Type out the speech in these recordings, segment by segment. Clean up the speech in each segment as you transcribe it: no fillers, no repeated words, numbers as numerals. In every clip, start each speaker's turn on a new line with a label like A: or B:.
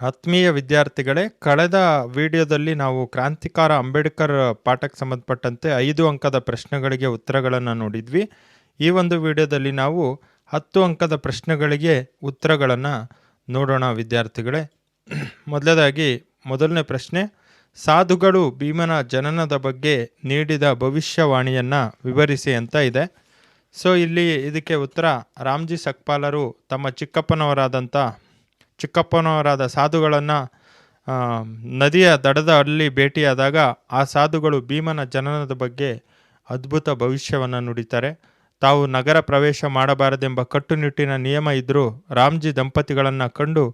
A: ಆತ್ಮೀಯ ವಿದ್ಯಾರ್ಥಿಗಳೇ, ಕಳೆದ ವಿಡಿಯೋದಲ್ಲಿ ನಾವು ಕ್ರಾಂತಿಕಾರ ಅಂಬೇಡ್ಕರ್ ಪಾಠಕ್ಕೆ ಸಂಬಂಧಪಟ್ಟಂತೆ 5 ಅಂಕದ ಪ್ರಶ್ನೆಗಳಿಗೆ ಉತ್ತರಗಳನ್ನು ನೋಡಿದ್ವಿ. ಈ ಒಂದು ವಿಡಿಯೋದಲ್ಲಿ ನಾವು 10 ಅಂಕದ ಪ್ರಶ್ನೆಗಳಿಗೆ ಉತ್ತರಗಳನ್ನು ನೋಡೋಣ ವಿದ್ಯಾರ್ಥಿಗಳೇ. ಮೊದಲನೇ ಪ್ರಶ್ನೆ, ಸಾಧುಗಳು ಭೀಮನ ಜನನದ ಬಗ್ಗೆ ನೀಡಿದ ಭವಿಷ್ಯವಾಣಿಯನ್ನು ವಿವರಿಸಿ ಅಂತ ಇದೆ. ಸೊ ಇಲ್ಲಿ ಇದಕ್ಕೆ ಉತ್ತರ, ರಾಮ್ಜಿ ಸಕ್ಪಾಲರು ತಮ್ಮ ಚಿಕ್ಕಪ್ಪನವರಾದ ಸಾಧುಗಳನ್ನು ನದಿಯ ದಡದಲ್ಲಿ ಭೇಟಿಯಾದಾಗ ಆ ಸಾಧುಗಳು ಭೀಮನ ಜನನದ ಬಗ್ಗೆ ಅದ್ಭುತ ಭವಿಷ್ಯವನ್ನು ನುಡಿತಾರೆ. ತಾವು ನಗರ ಪ್ರವೇಶ ಮಾಡಬಾರದೆಂಬ ಕಟ್ಟುನಿಟ್ಟಿನ ನಿಯಮ ಇದ್ದರೂ ರಾಮ್ಜಿ ದಂಪತಿಗಳನ್ನು ಕಂಡು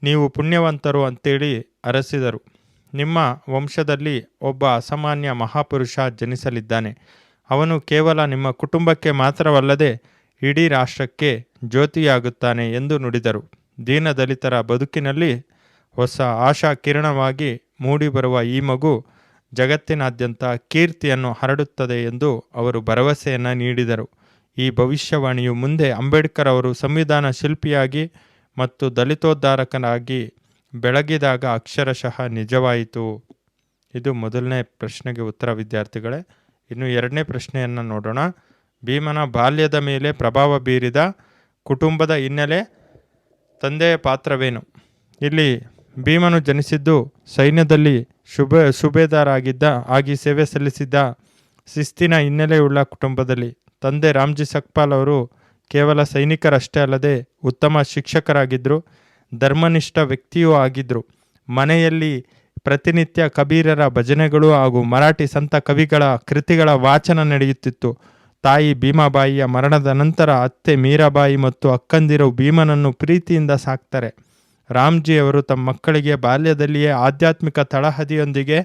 A: ನೀವು ಪುಣ್ಯವಂತರು ಅಂತೇಳಿ ಅರಸಿದರು. ನಿಮ್ಮ ವಂಶದಲ್ಲಿ ಒಬ್ಬ ಅಸಾಮಾನ್ಯ ಮಹಾಪುರುಷ ಜನಿಸಲಿದ್ದಾನೆ. ಅವನು ಕೇವಲ ನಿಮ್ಮ ಕುಟುಂಬಕ್ಕೆ ಮಾತ್ರವಲ್ಲದೆ ಇಡೀ ರಾಷ್ಟ್ರಕ್ಕೆ ಜ್ಯೋತಿಯಾಗುತ್ತಾನೆ ಎಂದು ನುಡಿದರು. ದೀನದಲಿತರ ಬದುಕಿನಲ್ಲಿ ಹೊಸ ಆಶಾ ಕಿರಣವಾಗಿ ಮೂಡಿಬರುವ ಈ ಮಗು ಜಗತ್ತಿನಾದ್ಯಂತ ಕೀರ್ತಿಯನ್ನು ಹರಡುತ್ತದೆ ಎಂದು ಅವರು ಭರವಸೆಯನ್ನು ನೀಡಿದರು. ಈ ಭವಿಷ್ಯವಾಣಿಯು ಮುಂದೆ ಅಂಬೇಡ್ಕರ್ ಅವರು ಸಂವಿಧಾನ ಶಿಲ್ಪಿಯಾಗಿ ಮತ್ತು ದಲಿತೋದ್ಧಾರಕನಾಗಿ ಬೆಳಗಿದಾಗ ಅಕ್ಷರಶಃ ನಿಜವಾಯಿತು. ಇದು ಮೊದಲನೇ ಪ್ರಶ್ನೆಗೆ ಉತ್ತರ ವಿದ್ಯಾರ್ಥಿಗಳೇ. ಇನ್ನು ಎರಡನೇ ಪ್ರಶ್ನೆಯನ್ನು ನೋಡೋಣ. ಭೀಮನ ಬಾಲ್ಯದ ಮೇಲೆ ಪ್ರಭಾವ ಬೀರಿದ ಕುಟುಂಬದ ಹಿನ್ನೆಲೆ, ತಂದೆಯ ಪಾತ್ರವೇನು? ಇಲ್ಲಿ ಭೀಮನು ಜನಿಸಿದ್ದು ಸೈನ್ಯದಲ್ಲಿ ಸುಬೇದಾರ್ ಆಗಿ ಸೇವೆ ಸಲ್ಲಿಸಿದ್ದ ಶಿಸ್ತಿನ ಹಿನ್ನೆಲೆಯುಳ್ಳ ಕುಟುಂಬದಲ್ಲಿ. ತಂದೆ ರಾಮ್ಜಿ ಸಕ್ಪಾಲ್ ಅವರು ಕೇವಲ ಸೈನಿಕರಷ್ಟೇ ಅಲ್ಲದೆ ಉತ್ತಮ ಶಿಕ್ಷಕರಾಗಿದ್ದರು, ಧರ್ಮನಿಷ್ಠ ವ್ಯಕ್ತಿಯೂ ಆಗಿದ್ದರು. ಮನೆಯಲ್ಲಿ ಪ್ರತಿನಿತ್ಯ ಕಬೀರರ ಭಜನೆಗಳು ಹಾಗೂ ಮರಾಠಿ ಸಂತ ಕವಿಗಳ ಕೃತಿಗಳ ವಾಚನ ನಡೆಯುತ್ತಿತ್ತು. ತಾಯಿ ಭೀಮಾಬಾಯಿಯ ಮರಣದ ನಂತರ ಅತ್ತೆ ಮೀರಾಬಾಯಿ ಮತ್ತು ಅಕ್ಕಂದಿರು ಭೀಮನನ್ನು ಪ್ರೀತಿಯಿಂದ ಸಾಕ್ತಾರೆ. ರಾಮ್ಜಿಯವರು ತಮ್ಮ ಮಕ್ಕಳಿಗೆ ಬಾಲ್ಯದಲ್ಲಿಯೇ ಆಧ್ಯಾತ್ಮಿಕ ತಳಹದಿಯೊಂದಿಗೆ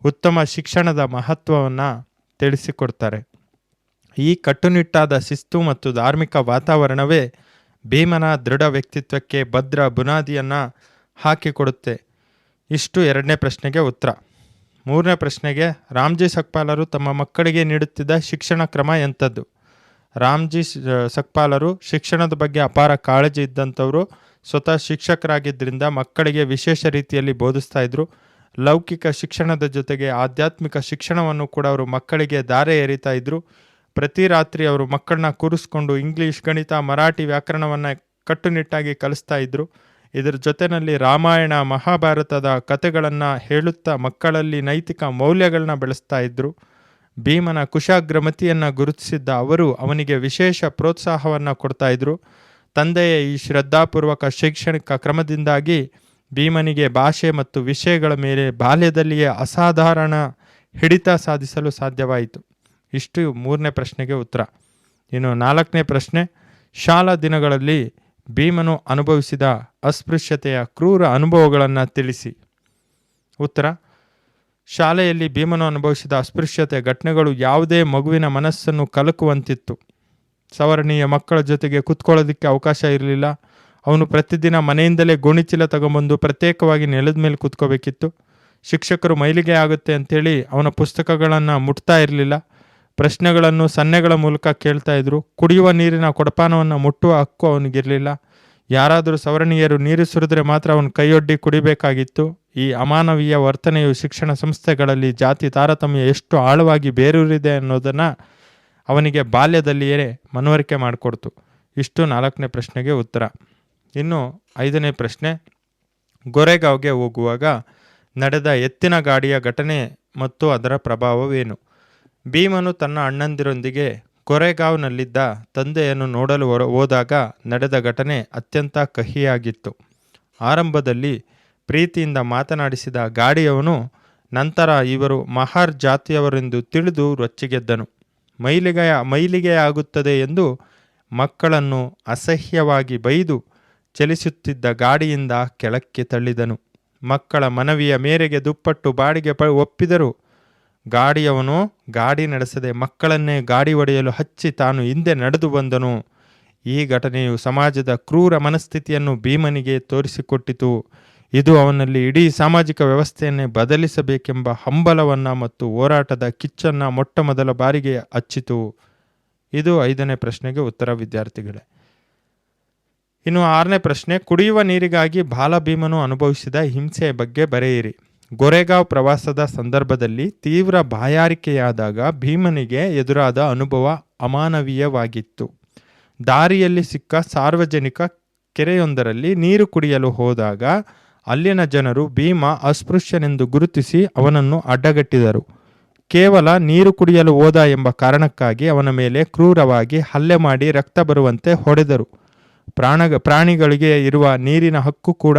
A: ಉತ್ತಮ ಶಿಕ್ಷಣದ ಮಹತ್ವವನ್ನು ತಿಳಿಸಿಕೊಡ್ತಾರೆ. ಈ ಕಟ್ಟುನಿಟ್ಟಾದ ಶಿಸ್ತು ಮತ್ತು ಧಾರ್ಮಿಕ ವಾತಾವರಣವೇ ಭೀಮನ ದೃಢ ವ್ಯಕ್ತಿತ್ವಕ್ಕೆ ಭದ್ರ ಬುನಾದಿಯನ್ನು ಹಾಕಿಕೊಡುತ್ತೆ. ಇಷ್ಟು ಎರಡನೇ ಪ್ರಶ್ನೆಗೆ ಉತ್ತರ. ಮೂರನೇ ಪ್ರಶ್ನೆಗೆ, ರಾಮ್ಜಿ ಸಕ್ಪಾಲರು ತಮ್ಮ ಮಕ್ಕಳಿಗೆ ನೀಡುತ್ತಿದ್ದ ಶಿಕ್ಷಣ ಕ್ರಮ ಎಂಥದ್ದು? ರಾಮ್ಜಿ ಸಕ್ಪಾಲರು ಶಿಕ್ಷಣದ ಬಗ್ಗೆ ಅಪಾರ ಕಾಳಜಿ ಇದ್ದಂಥವರು. ಸ್ವತಃ ಶಿಕ್ಷಕರಾಗಿದ್ದರಿಂದ ಮಕ್ಕಳಿಗೆ ವಿಶೇಷ ರೀತಿಯಲ್ಲಿ ಬೋಧಿಸ್ತಾ ಇದ್ರು. ಲೌಕಿಕ ಶಿಕ್ಷಣದ ಜೊತೆಗೆ ಆಧ್ಯಾತ್ಮಿಕ ಶಿಕ್ಷಣವನ್ನು ಕೂಡ ಅವರು ಮಕ್ಕಳಿಗೆ ಧಾರೆ ಎರಿತಾ ಇದ್ರು. ಪ್ರತಿ ರಾತ್ರಿ ಅವರು ಮಕ್ಕಳನ್ನ ಕೂರಿಸ್ಕೊಂಡು ಇಂಗ್ಲೀಷ್, ಗಣಿತ, ಮರಾಠಿ ವ್ಯಾಕರಣವನ್ನು ಕಟ್ಟುನಿಟ್ಟಾಗಿ ಕಲಿಸ್ತಾ ಇದ್ರು. ಇದರ ಜೊತೆಯಲ್ಲಿ ರಾಮಾಯಣ, ಮಹಾಭಾರತದ ಕಥೆಗಳನ್ನು ಹೇಳುತ್ತಾ ಮಕ್ಕಳಲ್ಲಿ ನೈತಿಕ ಮೌಲ್ಯಗಳನ್ನ ಬೆಳೆಸ್ತಾ ಇದ್ರು. ಭೀಮನ ಕುಶಾಗ್ರಮತಿಯನ್ನು ಗುರುತಿಸಿದ್ದ ಅವರು ಅವನಿಗೆ ವಿಶೇಷ ಪ್ರೋತ್ಸಾಹವನ್ನು ಕೊಡ್ತಾ ಇದ್ರು. ತಂದೆಯ ಈ ಶ್ರದ್ಧಾಪೂರ್ವಕ ಶೈಕ್ಷಣಿಕ ಕ್ರಮದಿಂದಾಗಿ ಭೀಮನಿಗೆ ಭಾಷೆ ಮತ್ತು ವಿಷಯಗಳ ಮೇಲೆ ಬಾಲ್ಯದಲ್ಲಿಯೇ ಅಸಾಧಾರಣ ಹಿಡಿತ ಸಾಧಿಸಲು ಸಾಧ್ಯವಾಯಿತು. ಇಷ್ಟು ಮೂರನೇ ಪ್ರಶ್ನೆಗೆ ಉತ್ತರ. ಇನ್ನು ನಾಲ್ಕನೇ ಪ್ರಶ್ನೆ, ಶಾಲಾ ದಿನಗಳಲ್ಲಿ ಭೀಮನು ಅನುಭವಿಸಿದ ಅಸ್ಪೃಶ್ಯತೆಯ ಕ್ರೂರ ಅನುಭವಗಳನ್ನು ತಿಳಿಸಿ. ಉತ್ತರ, ಶಾಲೆಯಲ್ಲಿ ಭೀಮನು ಅನುಭವಿಸಿದ ಅಸ್ಪೃಶ್ಯತೆಯ ಘಟನೆಗಳು ಯಾವುದೇ ಮಗುವಿನ ಮನಸ್ಸನ್ನು ಕಲಕುವಂತಿತ್ತು. ಸವರ್ಣೀಯ ಮಕ್ಕಳ ಜೊತೆಗೆ ಕೂತ್ಕೊಳ್ಳೋದಕ್ಕೆ ಅವಕಾಶ ಇರಲಿಲ್ಲ. ಅವನು ಪ್ರತಿದಿನ ಮನೆಯಿಂದಲೇ ಗೋಣಿಚೀಲ ತಗೊಂಬಂದು ಪ್ರತ್ಯೇಕವಾಗಿ ನೆಲದ ಮೇಲೆ ಕೂತ್ಕೋಬೇಕಿತ್ತು. ಶಿಕ್ಷಕರು ಮೈಲಿಗೆ ಆಗುತ್ತೆ ಅಂಥೇಳಿ ಅವನ ಪುಸ್ತಕಗಳನ್ನು ಮುಟ್ತಾ ಇರಲಿಲ್ಲ. ಪ್ರಶ್ನೆಗಳನ್ನು ಸನ್ನೆಗಳ ಮೂಲಕ ಕೇಳ್ತಾ ಇದ್ರು. ಕುಡಿಯುವ ನೀರಿನ ಕೊಡಪಾನವನ್ನು ಮುಟ್ಟುವ ಹಕ್ಕು ಅವನಿಗಿರಲಿಲ್ಲ. ಯಾರಾದರೂ ಸವರ್ಣೀಯರು ನೀರು ಸುರಿದ್ರೆ ಮಾತ್ರ ಅವನು ಕೈಯೊಡ್ಡಿ ಕುಡಿಬೇಕಾಗಿತ್ತು. ಈ ಅಮಾನವೀಯ ವರ್ತನೆಯು ಶಿಕ್ಷಣ ಸಂಸ್ಥೆಗಳಲ್ಲಿ ಜಾತಿ ತಾರತಮ್ಯ ಎಷ್ಟು ಆಳವಾಗಿ ಬೇರೂರಿದೆ ಅನ್ನೋದನ್ನು ಅವನಿಗೆ ಬಾಲ್ಯದಲ್ಲಿಯೇ ಮನವರಿಕೆ ಮಾಡಿಕೊಡ್ತು. ಇಷ್ಟು ನಾಲ್ಕನೇ ಪ್ರಶ್ನೆಗೆ ಉತ್ತರ. ಇನ್ನು ಐದನೇ ಪ್ರಶ್ನೆ, ಗೋರೆಗಾವ್ಗೆ ಹೋಗುವಾಗ ನಡೆದ ಎತ್ತಿನ ಗಾಡಿಯ ಘಟನೆ ಮತ್ತು ಅದರ ಪ್ರಭಾವವೇನು? ಭೀಮನು ತನ್ನ ಅಣ್ಣಂದಿರೊಂದಿಗೆ ಗೋರೆಗಾವ್ನಲ್ಲಿದ್ದ ತಂದೆಯನ್ನು ನೋಡಲು ಹೋದಾಗ ನಡೆದ ಘಟನೆ ಅತ್ಯಂತ ಕಹಿಯಾಗಿತ್ತು. ಆರಂಭದಲ್ಲಿ ಪ್ರೀತಿಯಿಂದ ಮಾತನಾಡಿಸಿದ ಗಾಡಿಯವನು ನಂತರ ಇವರು ಮಹಾರ್ ಜಾತಿಯವರೆಂದು ತಿಳಿದು ರೊಚ್ಚಿಗೆದ್ದನು. ಮೈಲಿಗೆಯಾಗುತ್ತದೆ ಎಂದು ಮಕ್ಕಳನ್ನು ಅಸಹ್ಯವಾಗಿ ಬೈದು ಚಲಿಸುತ್ತಿದ್ದ ಗಾಡಿಯಿಂದ ಕೆಳಕ್ಕೆ ತಳ್ಳಿದನು. ಮಕ್ಕಳ ಮನವಿಯ ಮೇರೆಗೆ ದುಪ್ಪಟ್ಟು ಬಾಡಿಗೆ ಒಪ್ಪಿದರು. ಗಾಡಿಯವನು ಗಾಡಿ ನಡೆಸದೆ ಮಕ್ಕಳನ್ನೇ ಗಾಡಿ ಹೊಡೆಯಲು ಹಚ್ಚಿ ತಾನು ಹಿಂದೆ ನಡೆದು ಬಂದನು. ಈ ಘಟನೆಯು ಸಮಾಜದ ಕ್ರೂರ ಮನಸ್ಥಿತಿಯನ್ನು ಭೀಮನಿಗೆ ತೋರಿಸಿಕೊಟ್ಟಿತು. ಇದು ಅವನಲ್ಲಿ ಇಡೀ ಸಾಮಾಜಿಕ ವ್ಯವಸ್ಥೆಯನ್ನೇ ಬದಲಿಸಬೇಕೆಂಬ ಹಂಬಲವನ್ನು ಮತ್ತು ಹೋರಾಟದ ಕಿಚ್ಚನ್ನು ಮೊಟ್ಟ ಮೊದಲ ಬಾರಿಗೆ ಹಚ್ಚಿತು. ಇದು ಐದನೇ ಪ್ರಶ್ನೆಗೆ ಉತ್ತರ ವಿದ್ಯಾರ್ಥಿಗಳೇ. ಇನ್ನು 6ನೇ ಪ್ರಶ್ನೆ, ಕುಡಿಯುವ ನೀರಿಗಾಗಿ ಬಾಲಭೀಮನು ಅನುಭವಿಸಿದ ಹಿಂಸೆಯ ಬಗ್ಗೆ ಬರೆಯಿರಿ. ಗೊರೆಗಾಂವ್ ಪ್ರವಾಸದ ಸಂದರ್ಭದಲ್ಲಿ ತೀವ್ರ ಬಾಯಾರಿಕೆಯಾದಾಗ ಭೀಮನಿಗೆ ಎದುರಾದ ಅನುಭವ ಅಮಾನವೀಯವಾಗಿತ್ತು. ದಾರಿಯಲ್ಲಿ ಸಿಕ್ಕ ಸಾರ್ವಜನಿಕ ಕೆರೆಯೊಂದರಲ್ಲಿ ನೀರು ಕುಡಿಯಲು ಹೋದಾಗ ಅಲ್ಲಿನ ಜನರು ಭೀಮ ಅಸ್ಪೃಶ್ಯನೆಂದು ಗುರುತಿಸಿ ಅವನನ್ನು ಅಡ್ಡಗಟ್ಟಿದರು. ಕೇವಲ ನೀರು ಕುಡಿಯಲು ಹೋದ ಎಂಬ ಕಾರಣಕ್ಕಾಗಿ ಅವನ ಮೇಲೆ ಕ್ರೂರವಾಗಿ ಹಲ್ಲೆ ಮಾಡಿ ರಕ್ತ ಬರುವಂತೆ ಹೊಡೆದರು. ಪ್ರಾಣಿಗಳಿಗೆ ಇರುವ ನೀರಿನ ಹಕ್ಕು ಕೂಡ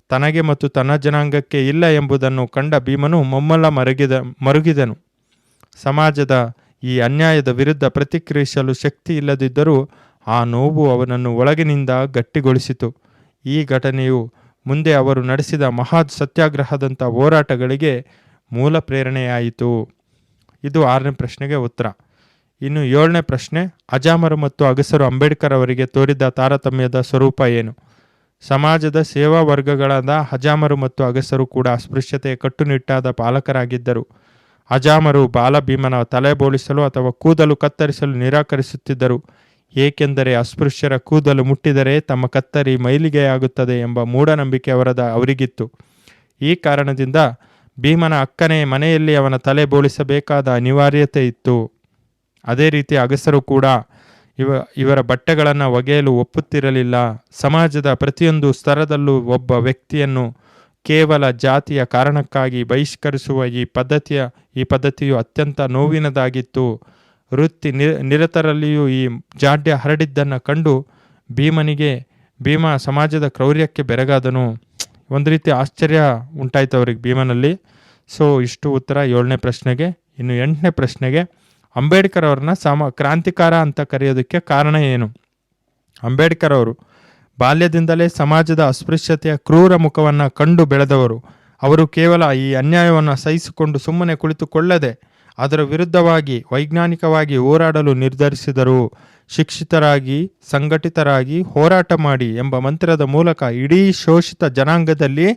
A: ತನಗೆ ಮತ್ತು ತನ್ನ ಜನಾಂಗಕ್ಕೆ ಇಲ್ಲ ಎಂಬುದನ್ನು ಕಂಡ ಭೀಮನು ಮೊಮ್ಮಲ ಮರುಗಿದನು. ಸಮಾಜದ ಈ ಅನ್ಯಾಯದ ವಿರುದ್ಧ ಪ್ರತಿಕ್ರಿಯಿಸಲು ಶಕ್ತಿ ಇಲ್ಲದಿದ್ದರೂ ಆ ನೋವು ಅವನನ್ನು ಒಳಗಿನಿಂದ ಗಟ್ಟಿಗೊಳಿಸಿತು. ಈ ಘಟನೆಯು ಮುಂದೆ ಅವರು ನಡೆಸಿದ ಮಹಾ ಸತ್ಯಾಗ್ರಹದಂಥ ಹೋರಾಟಗಳಿಗೆ ಮೂಲ ಪ್ರೇರಣೆಯಾಯಿತು. ಇದು 6ನೇ ಪ್ರಶ್ನೆಗೆ ಉತ್ತರ. ಇನ್ನು 7ನೇ ಪ್ರಶ್ನೆ, ಅಜಾಮರು ಮತ್ತು ಅಗಸರು ಅಂಬೇಡ್ಕರ್ ಅವರಿಗೆ ತೋರಿದ ತಾರತಮ್ಯದ ಸ್ವರೂಪ ಏನು? ಸಮಾಜದ ಸೇವಾ ವರ್ಗಗಳಾದ ಅಜಾಮರು ಮತ್ತು ಅಗಸರು ಕೂಡ ಅಸ್ಪೃಶ್ಯತೆಯ ಕಟ್ಟುನಿಟ್ಟಾದ ಪಾಲಕರಾಗಿದ್ದರು. ಅಜಾಮರು ಬಾಲಭೀಮನ ತಲೆ ಬೋಳಿಸಲು ಅಥವಾ ಕೂದಲು ಕತ್ತರಿಸಲು ನಿರಾಕರಿಸುತ್ತಿದ್ದರು. ಏಕೆಂದರೆ ಅಸ್ಪೃಶ್ಯರ ಕೂದಲು ಮುಟ್ಟಿದರೆ ತಮ್ಮ ಕತ್ತರಿ ಮೈಲಿಗೆಯಾಗುತ್ತದೆ ಎಂಬ ಮೂಢನಂಬಿಕೆ ಅವರಿಗಿತ್ತು. ಈ ಕಾರಣದಿಂದ ಭೀಮನ ಅಕ್ಕನೇ ಮನೆಯಲ್ಲಿ ಅವನ ತಲೆ ಬೋಳಿಸಬೇಕಾದ ಅನಿವಾರ್ಯತೆ ಇತ್ತು. ಅದೇ ರೀತಿ ಅಗಸರು ಕೂಡ ಇವರ ಬಟ್ಟೆಗಳನ್ನು ಒಗೆಯಲು ಒಪ್ಪುತ್ತಿರಲಿಲ್ಲ. ಸಮಾಜದ ಪ್ರತಿಯೊಂದು ಸ್ತರದಲ್ಲೂ ಒಬ್ಬ ವ್ಯಕ್ತಿಯನ್ನು ಕೇವಲ ಜಾತಿಯ ಕಾರಣಕ್ಕಾಗಿ ಬಹಿಷ್ಕರಿಸುವ ಈ ಪದ್ಧತಿಯು ಅತ್ಯಂತ ನೋವಿನದಾಗಿತ್ತು. ವೃತ್ತಿ ನಿರತರಲ್ಲಿಯೂ ಈ ಜಾಡ್ಯ ಹರಡಿದ್ದನ್ನು ಕಂಡು ಭೀಮ ಸಮಾಜದ ಕ್ರೌರ್ಯಕ್ಕೆ ಬೆರಗಾದನು. ಒಂದು ರೀತಿ ಆಶ್ಚರ್ಯ ಉಂಟಾಯಿತು ಅವರಿಗೆ ಭೀಮನಲ್ಲಿ. ಸೊ ಇಷ್ಟು ಉತ್ತರ 7ನೇ ಪ್ರಶ್ನೆಗೆ. ಇನ್ನು 8ನೇ ಪ್ರಶ್ನೆಗೆ, ಅಂಬೇಡ್ಕರ್ ಅವ್ರನ್ನ ಕ್ರಾಂತಿಕಾರ ಅಂತ ಕರೆಯೋದಕ್ಕೆ ಕಾರಣ ಏನು? ಅಂಬೇಡ್ಕರ್ ಅವರು ಬಾಲ್ಯದಿಂದಲೇ ಸಮಾಜದ ಅಸ್ಪೃಶ್ಯತೆಯ ಕ್ರೂರ ಮುಖವನ್ನು ಕಂಡು ಬೆಳೆದವರು. ಅವರು ಕೇವಲ ಈ ಅನ್ಯಾಯವನ್ನು ಸಹಿಸಿಕೊಂಡು ಸುಮ್ಮನೆ ಕುಳಿತುಕೊಳ್ಳದೆ ಅದರ ವಿರುದ್ಧವಾಗಿ ವೈಜ್ಞಾನಿಕವಾಗಿ ಹೋರಾಡಲು ನಿರ್ಧರಿಸಿದರು. ಶಿಕ್ಷಿತರಾಗಿ ಸಂಘಟಿತರಾಗಿ ಹೋರಾಟ ಮಾಡಿ ಎಂಬ ಮಂತ್ರದ ಮೂಲಕ ಇಡೀ ಶೋಷಿತ ಜನಾಂಗದಲ್ಲಿ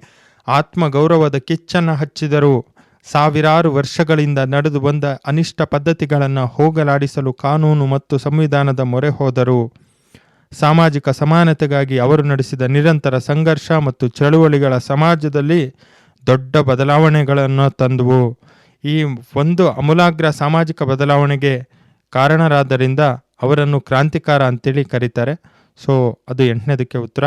A: ಆತ್ಮಗೌರವದ ಕಿಚ್ಚನ್ನು ಹಚ್ಚಿದರು. ಸಾವಿರಾರು ವರ್ಷಗಳಿಂದ ನಡೆದು ಬಂದ ಅನಿಷ್ಟ ಪದ್ಧತಿಗಳನ್ನು ಹೋಗಲಾಡಿಸಲು ಕಾನೂನು ಮತ್ತು ಸಂವಿಧಾನದ ಮೊರೆ ಹೋದರು. ಸಾಮಾಜಿಕ ಸಮಾನತೆಗಾಗಿ ಅವರು ನಡೆಸಿದ ನಿರಂತರ ಸಂಘರ್ಷ ಮತ್ತು ಚಳುವಳಿಗಳ ಸಮಾಜದಲ್ಲಿ ದೊಡ್ಡ ಬದಲಾವಣೆಗಳನ್ನು ತಂದವು. ಈ ಒಂದು ಅಮೂಲಾಗ್ರ ಸಾಮಾಜಿಕ ಬದಲಾವಣೆಗೆ ಕಾರಣರಾದ್ದರಿಂದ ಅವರನ್ನು ಕ್ರಾಂತಿಕಾರ ಅಂತೇಳಿ ಕರೀತಾರೆ. ಸೊ ಅದು 8ನೇದಕ್ಕೆ ಉತ್ತರ.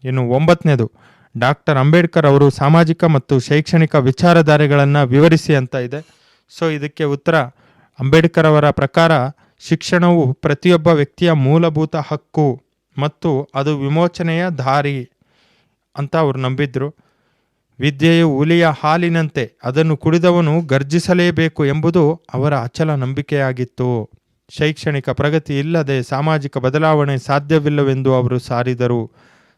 A: ಇನ್ನು 9ನೇದು, ಡಾಕ್ಟರ್ ಅಂಬೇಡ್ಕರ್ ಅವರು ಸಾಮಾಜಿಕ ಮತ್ತು ಶೈಕ್ಷಣಿಕ ವಿಚಾರಧಾರೆಗಳನ್ನು ವಿವರಿಸಿ ಅಂತ ಇದೆ. ಸೊ ಇದಕ್ಕೆ ಉತ್ತರ, ಅಂಬೇಡ್ಕರ್ ಅವರ ಪ್ರಕಾರ ಶಿಕ್ಷಣವು ಪ್ರತಿಯೊಬ್ಬ ವ್ಯಕ್ತಿಯ ಮೂಲಭೂತ ಹಕ್ಕು ಮತ್ತು ಅದು ವಿಮೋಚನೆಯ ದಾರಿ ಅಂತ ಅವರು ನಂಬಿದ್ರು. ವಿದ್ಯೆಯು ಹುಲಿಯ ಹಾಲಿನಂತೆ, ಅದನ್ನು ಕುಡಿದವನು ಗರ್ಜಿಸಲೇಬೇಕು ಎಂಬುದು ಅವರ ಅಚಲ ನಂಬಿಕೆಯಾಗಿತ್ತು. ಶೈಕ್ಷಣಿಕ ಪ್ರಗತಿ ಇಲ್ಲದೆ ಸಾಮಾಜಿಕ ಬದಲಾವಣೆ ಸಾಧ್ಯವಿಲ್ಲವೆಂದು ಅವರು ಸಾರಿದರು.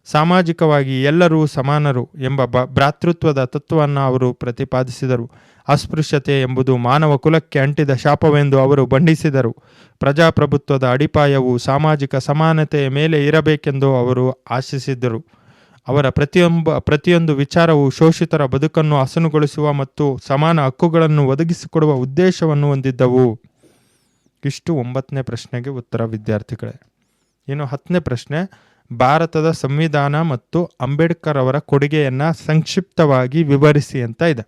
A: ಸಾಮಾಜಿಕವಾಗಿ ಎಲ್ಲರೂ ಸಮಾನರು ಎಂಬ ಭ್ರಾತೃತ್ವದ ತತ್ವವನ್ನು ಅವರು ಪ್ರತಿಪಾದಿಸಿದರು. ಅಸ್ಪೃಶ್ಯತೆ ಎಂಬುದು ಮಾನವ ಕುಲಕ್ಕೆ ಅಂಟಿದ ಶಾಪವೆಂದು ಅವರು ಬಣ್ಣಿಸಿದರು. ಪ್ರಜಾಪ್ರಭುತ್ವದ ಅಡಿಪಾಯವು ಸಾಮಾಜಿಕ ಸಮಾನತೆಯ ಮೇಲೆ ಇರಬೇಕೆಂದು ಅವರು ಆಶಿಸಿದರು. ಅವರ ಪ್ರತಿಯೊಂದು ವಿಚಾರವು ಶೋಷಿತರ ಬದುಕನ್ನು ಹಸನುಗೊಳಿಸುವ ಮತ್ತು ಸಮಾನ ಹಕ್ಕುಗಳನ್ನು ಒದಗಿಸಿಕೊಡುವ ಉದ್ದೇಶವನ್ನು ಹೊಂದಿದ್ದವು. ಇಷ್ಟು 9ನೇ ಪ್ರಶ್ನೆಗೆ ಉತ್ತರ ವಿದ್ಯಾರ್ಥಿಗಳೇ. ಇನ್ನು 10ನೇ ಪ್ರಶ್ನೆ, ಭಾರತದ ಸಂವಿಧಾನ ಮತ್ತು ಅಂಬೇಡ್ಕರ್ ಅವರ ಕೊಡುಗೆಯನ್ನು ಸಂಕ್ಷಿಪ್ತವಾಗಿ ವಿವರಿಸಿ ಅಂತ ಇದೆ.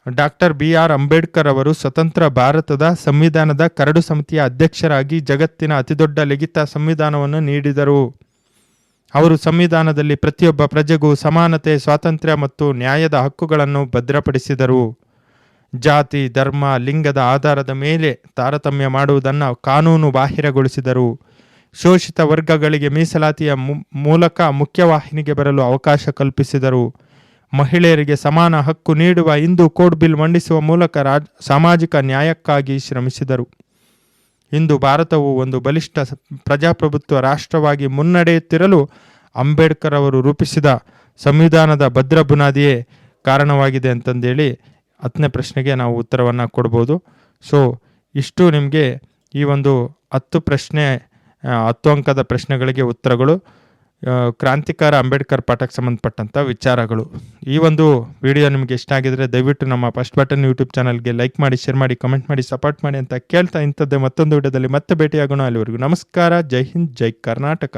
A: ಡಾಕ್ಟರ್ BR ಅಂಬೇಡ್ಕರ್ ಅವರು ಸ್ವತಂತ್ರ ಭಾರತದ ಸಂವಿಧಾನದ ಕರಡು ಸಮಿತಿಯ ಅಧ್ಯಕ್ಷರಾಗಿ ಜಗತ್ತಿನ ಅತಿದೊಡ್ಡ ಲಿಖಿತ ಸಂವಿಧಾನವನ್ನು ನೀಡಿದರು. ಅವರು ಸಂವಿಧಾನದಲ್ಲಿ ಪ್ರತಿಯೊಬ್ಬ ಪ್ರಜೆಗೂ ಸಮಾನತೆ, ಸ್ವಾತಂತ್ರ್ಯ ಮತ್ತು ನ್ಯಾಯದ ಹಕ್ಕುಗಳನ್ನು ಭದ್ರಪಡಿಸಿದರು. ಜಾತಿ, ಧರ್ಮ, ಲಿಂಗದ ಆಧಾರದ ಮೇಲೆ ತಾರತಮ್ಯ ಮಾಡುವುದನ್ನು ಕಾನೂನು ಬಾಹಿರಗೊಳಿಸಿದರು. ಶೋಷಿತ ವರ್ಗಗಳಿಗೆ ಮೀಸಲಾತಿಯ ಮೂಲಕ ಮುಖ್ಯವಾಹಿನಿಗೆ ಬರಲು ಅವಕಾಶ ಕಲ್ಪಿಸಿದರು. ಮಹಿಳೆಯರಿಗೆ ಸಮಾನ ಹಕ್ಕು ನೀಡುವ ಹಿಂದೂ ಕೋಡ್ ಬಿಲ್ ಮಂಡಿಸುವ ಮೂಲಕ ಸಾಮಾಜಿಕ ನ್ಯಾಯಕ್ಕಾಗಿ ಶ್ರಮಿಸಿದರು. ಇಂದು ಭಾರತವು ಒಂದು ಬಲಿಷ್ಠ ಪ್ರಜಾಪ್ರಭುತ್ವ ರಾಷ್ಟ್ರವಾಗಿ ಮುನ್ನಡೆಯುತ್ತಿರಲು ಅಂಬೇಡ್ಕರ್ ಅವರು ರೂಪಿಸಿದ ಸಂವಿಧಾನದ ಭದ್ರ ಬುನಾದಿಯೇ ಕಾರಣವಾಗಿದೆ ಅಂತಂದೇಳಿ 10ನೇ ಪ್ರಶ್ನೆಗೆ ನಾವು ಉತ್ತರವನ್ನು ಕೊಡ್ಬೋದು. ಸೊ ಇಷ್ಟು ನಿಮಗೆ ಈ ಒಂದು 10 ಅಂಕದ ಪ್ರಶ್ನೆಗಳಿಗೆ ಉತ್ತರಗಳು, ಕ್ರಾಂತಿಕಾರ ಅಂಬೇಡ್ಕರ್ ಪಾಠಕ್ಕೆ ಸಂಬಂಧಪಟ್ಟಂಥ ವಿಚಾರಗಳು. ಈ ಒಂದು ವಿಡಿಯೋ ನಿಮಗೆ ಇಷ್ಟ ಆಗಿದ್ರೆ ದಯವಿಟ್ಟು ನಮ್ಮ ಫಸ್ಟ್ ಬಟನ್ ಯೂಟ್ಯೂಬ್ ಚಾನಲ್ಗೆ ಲೈಕ್ ಮಾಡಿ, ಶೇರ್ ಮಾಡಿ, ಕಮೆಂಟ್ ಮಾಡಿ, ಸಪೋರ್ಟ್ ಮಾಡಿ ಅಂತ ಕೇಳ್ತಾ ಇಂಥದ್ದೇ ಮತ್ತೊಂದು ವಿಡಿಯೋದಲ್ಲಿ ಮತ್ತೆ ಭೇಟಿಯಾಗೋಣ. ಅಲ್ಲಿವರೆಗೂ ನಮಸ್ಕಾರ. ಜೈ ಹಿಂದ್, ಜೈ ಕರ್ನಾಟಕ.